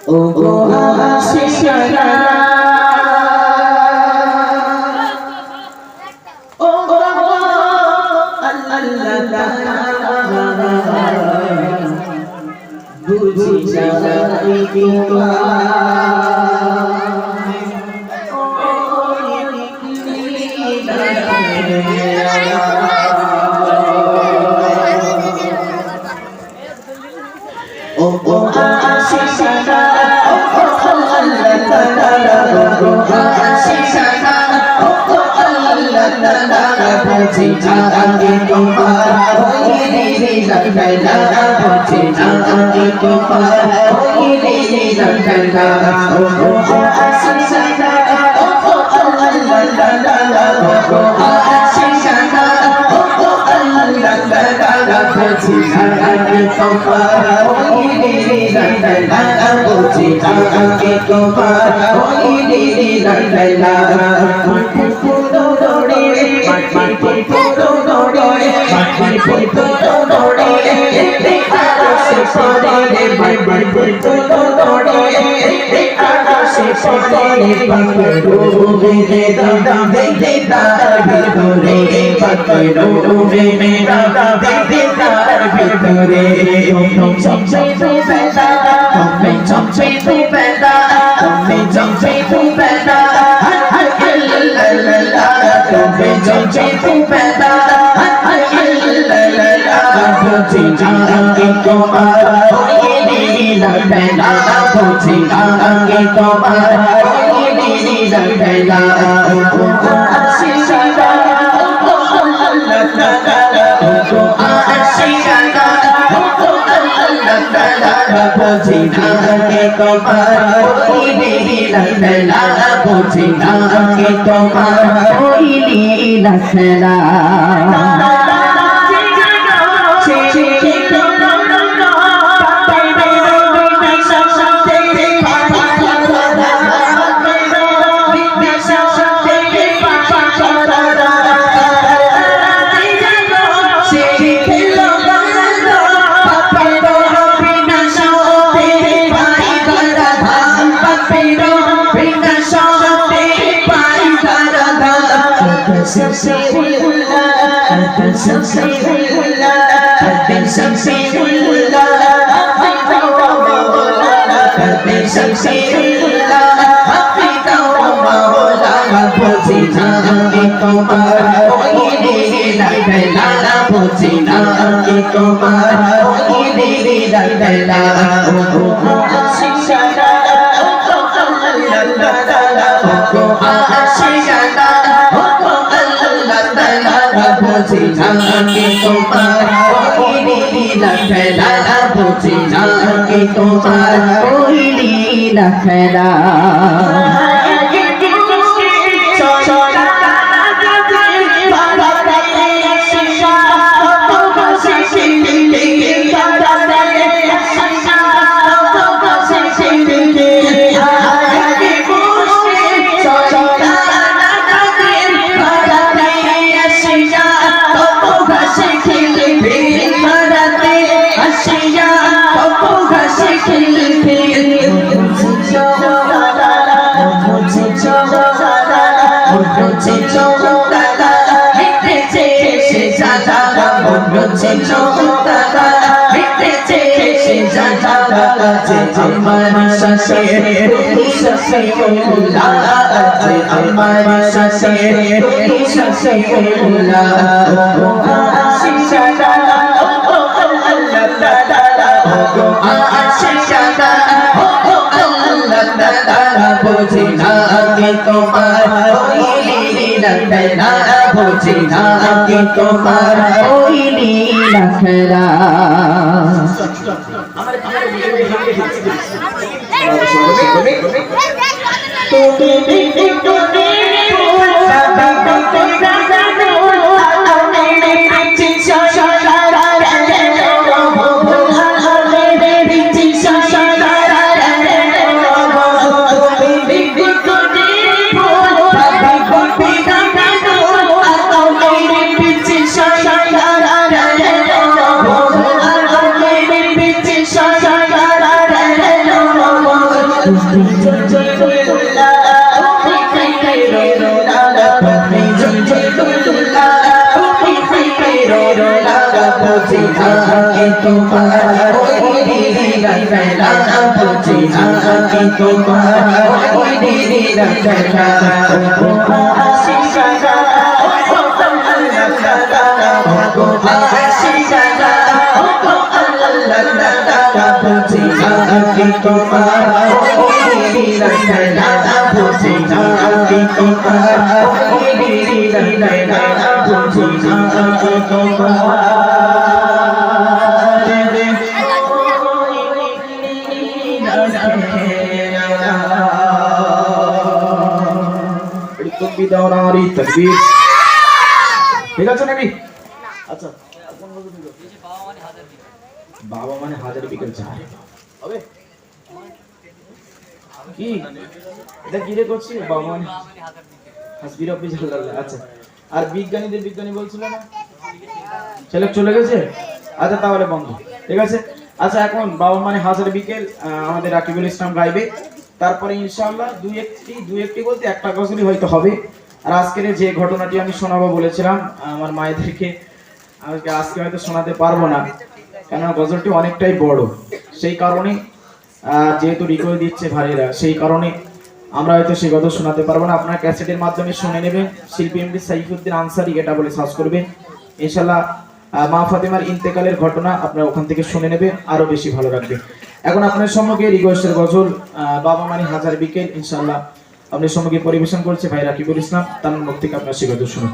ও গো আশিকানা ও গো আল্লাহ তাআলা বুঝি যাই तकबीर ঠিক আছে নাকি? আচ্ছা বাবা মানে হাজার বিকেল চায় হবে কি এটা কি রে করছি বাবা মানে হাসবি রব্বি জাল্লাল্লাহ। আচ্ছা আর বিজ্ঞানীদের বিজ্ঞানী বলছিল না ছেলে চলে গেছে? আচ্ছা তাহলে বন্ধ ঠিক আছে। আচ্ছা এখন বাবা মানে হাজার বিকেল আমাদের রাকিবুল ইসলাম গাইবে, তারপরে ইনশাআল্লাহ দুই একটি বলতে একটা গজলই হয়তো হবে। আর আজকের যে ঘটনাটি আমি শোনাবো বলেছিলাম আমার মায়েদেরকে, আজকে হয়তো শোনাতে পারবো না, কেননা গজলটি অনেকটাই বড়। সেই কারণে যেহেতু রিকোয়েস্ট দিচ্ছে ভাইয়েরা, সেই কারণে আমরা হয়তো সেই গজল শোনাতে পারবো না। আপনারা ক্যাসেটের মাধ্যমে শুনে নেবেন, শিল্পী এমডি সাইফুদ্দিন আনসারী এটা বলে সার্চ করবেন। ইনশাআল্লাহ মা ফাতেমার ইন্তেকালের ঘটনা আপনারা ওখান থেকে শুনে নেবেন, আরো বেশি ভালো লাগবে। এখন আপনার সম্মুখে রিকোয়েস্টের গজল বাবা মানে হাজার বিকেল ইনশাআল্লাহ আপনার সম্মুখে পরিবেশন করছে ভাই রাকিবুল ইসলাম, তার মুখ থেকে আপনার সেই গজল শুনুন।